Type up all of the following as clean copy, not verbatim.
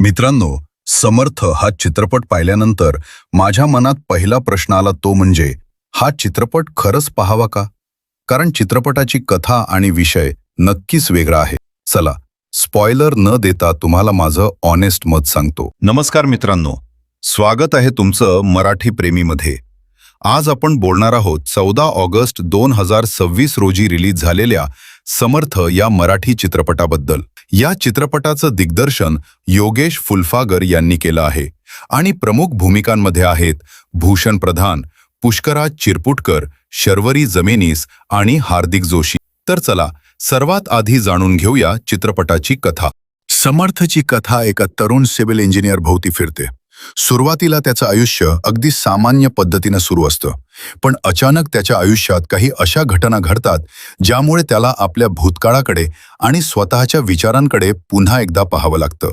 मित्रांनो, समर्थ हा चित्रपट पाहिल्यानंतर माझ्या मनात पहिला प्रश्न आला तो म्हणजे हा चित्रपट खरंच पाहावा का? कारण चित्रपटाची कथा आणि विषय नक्कीच वेगळा आहे. चला, स्पॉइलर न देता तुम्हाला माझं ऑनेस्ट मत सांगतो. नमस्कार मित्रांनो, स्वागत आहे तुमचं मराठी प्रेमीमध्ये. आज आपण बोलणार आहोत 14 ऑगस्ट 2026 रोजी रिलीज झालेल्या समर्थ या मराठी चित्रपटाबद्दल. या चित्रपटाचं दिग्दर्शन योगेश फुलफागर यांनी केलं आहे आणि प्रमुख भूमिकांमध्ये आहेत भूषण प्रधान, पुष्कराज चिरपुटकर, शर्वरी जमेनीस आणि हार्दिक जोशी. तर चला, सर्वात आधी जाणून घेऊया चित्रपटाची कथा. समर्थची कथा एका तरुण सिव्हिल इंजिनियर भोवती फिरते. सुरुवातीला त्याचं आयुष्य अगदी सामान्य पद्धतीनं सुरू असतं, पण अचानक त्याच्या आयुष्यात काही अशा घटना घडतात ज्यामुळे त्याला आपल्या भूतकाळाकडे आणि स्वतःच्या विचारांकडे पुन्हा एकदा पाहावं लागतं.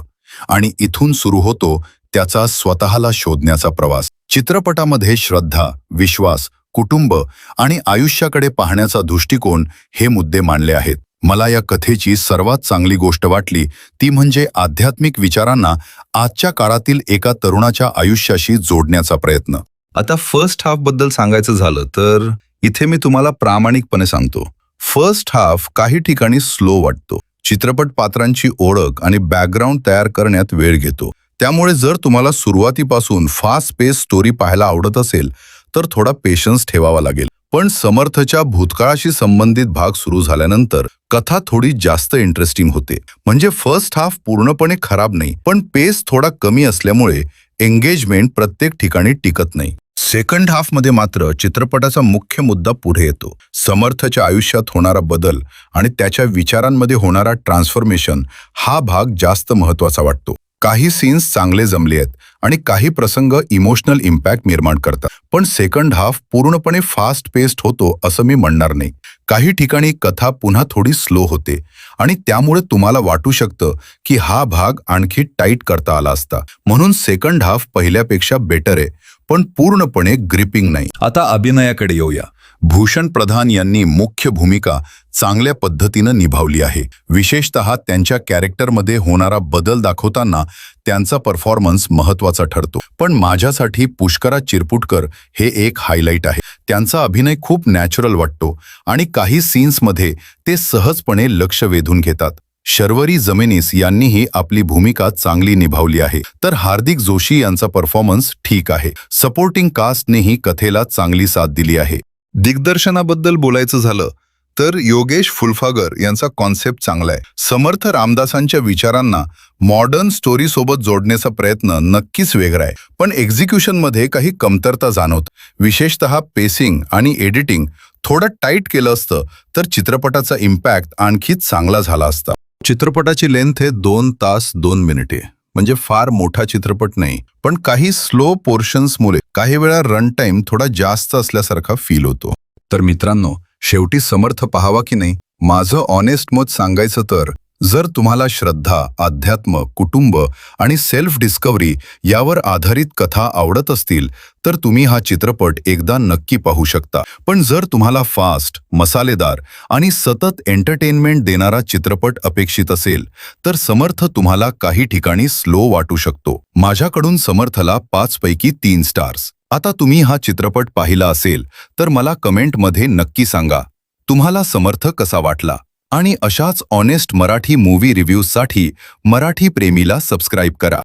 आणि इथून सुरू होतो त्याचा स्वतःला शोधण्याचा प्रवास. चित्रपटामध्ये श्रद्धा, विश्वास, कुटुंब आणि आयुष्याकडे पाहण्याचा दृष्टिकोन हे मुद्दे मांडले आहेत. मला या कथेची सर्वात चांगली गोष्ट वाटली ती म्हणजे आध्यात्मिक विचारांना आजच्या काळातील एका तरुणाच्या आयुष्याशी जोडण्याचा प्रयत्न. आता फर्स्ट हाफ बद्दल सांगायचं झालं तर इथे मी तुम्हाला प्रामाणिकपणे सांगतो, फर्स्ट हाफ काही ठिकाणी स्लो वाटतो. चित्रपट पात्रांची ओळख आणि बॅकग्राऊंड तयार करण्यात वेळ घेतो. त्यामुळे जर तुम्हाला सुरुवातीपासून फास्ट पेस स्टोरी पाहायला आवडत असेल तर थोडा पेशन्स ठेवावा लागेल. पण समर्थच्या भूतकाळाशी संबंधित भाग सुरू झाल्यानंतर कथा थोडी जास्त इंटरेस्टिंग होते. म्हणजे फर्स्ट हाफ पूर्णपणे खराब नाही, पण पेस थोडा कमी असल्यामुळे एंगेजमेंट प्रत्येक ठिकाणी टिकत नाही. सेकंड हाफमध्ये मात्र चित्रपटाचा मुख्य मुद्दा पुढे येतो. समर्थच्या आयुष्यात होणारा बदल आणि त्याच्या विचारांमध्ये होणारा ट्रान्सफॉर्मेशन हा भाग जास्त महत्त्वाचा वाटतो. काही सीन्स चांगले जमले आहेत आणि काही प्रसंग इमोशनल इम्पॅक्ट निर्माण करतात. पण सेकंड हाफ पूर्णपणे फास्ट पेस्ड होतो असं मी म्हणणार नाही. काही ठिकाणी कथा पुन्हा थोडी स्लो होते आणि त्यामुळे तुम्हाला वाटू शकतं की हा भाग आणखी टाईट करता आला असता. म्हणून सेकंड हाफ पहिल्यापेक्षा बेटर आहे, पण पूर्णपणे ग्रिपिंग नाही. आता अभिनयाकडे येऊया. भूषण प्रधान यांनी मुख्य भूमिका चांगल्या पद्धतीनं निभावली आहे. विशेषतः त्यांच्या कॅरेक्टरमध्ये होणारा बदल दाखवताना त्यांचा परफॉर्मन्स महत्त्वाचा ठरतो. पण माझ्यासाठी पुष्कराज चिरपुटकर हे एक हायलाईट आहे. त्यांचा अभिनय खूप नॅचरल वाटतो आणि काही सीन्समध्ये ते सहजपणे लक्ष वेधून घेतात. शर्वरी जमेनीस यांनीही आपली भूमिका चांगली निभावली आहे. तर हार्दिक जोशी यांचा परफॉर्मन्स ठीक आहे. सपोर्टिंग कास्टनेही कथेला चांगली साथ दिली आहे. दिग्दर्शनाबद्दल बोलायचं झालं तर योगेश फुलफागर यांचा कॉन्सेप्ट चांगला आहे. समर्थ रामदासांच्या विचारांना मॉडर्न स्टोरीसोबत जोडण्याचा प्रयत्न नक्कीच वेगळा आहे, पण एक्झिक्युशनमध्ये काही कमतरता जाणवत. विशेषतः पेसिंग आणि एडिटिंग थोडं टाईट केलं असतं तर चित्रपटाचा इम्पॅक्ट आणखीच चांगला झाला असता. चित्रपटाची लेंथ आहे 2 तास 2 मिनिटे. म्हणजे फार मोठा चित्रपट नाही, पण काही स्लो पोर्शन्समुळे काही वेळा रन टाइम थोडा जास्त असल्यासारखा फील होतो. तर मित्रांनो, शेवटी समर्थ पाहावा की नाही? माझं ऑनेस्ट मत सांगायचं तर जर तुम्हाला श्रद्धा, अध्यात्म, कुटुंब आणि सेल्फ डिस्कव्हरी यावर आधारित कथा आवडत असतील तर तुम्ही हा चित्रपट एकदा नक्की पाहू शकता. पण जर तुम्हाला फास्ट, मसालेदार आणि सतत एंटरटेनमेंट देणारा चित्रपट अपेक्षित असेल तर समर्थ तुम्हाला काही ठिकाणी स्लो वाटू शकतो. माझ्याकडून समर्थला 5 पैकी 3 स्टार्स. आता तुम्ही हा चित्रपट पाहिला असेल तर मला कमेंटमध्ये नक्की सांगा तुम्हाला समर्थ कसा वाटला. आणि अशाच ऑनेस्ट मराठी मूव्ही रिव्ह्यूजसाठी मराठी प्रेमीला सबस्क्राईब करा.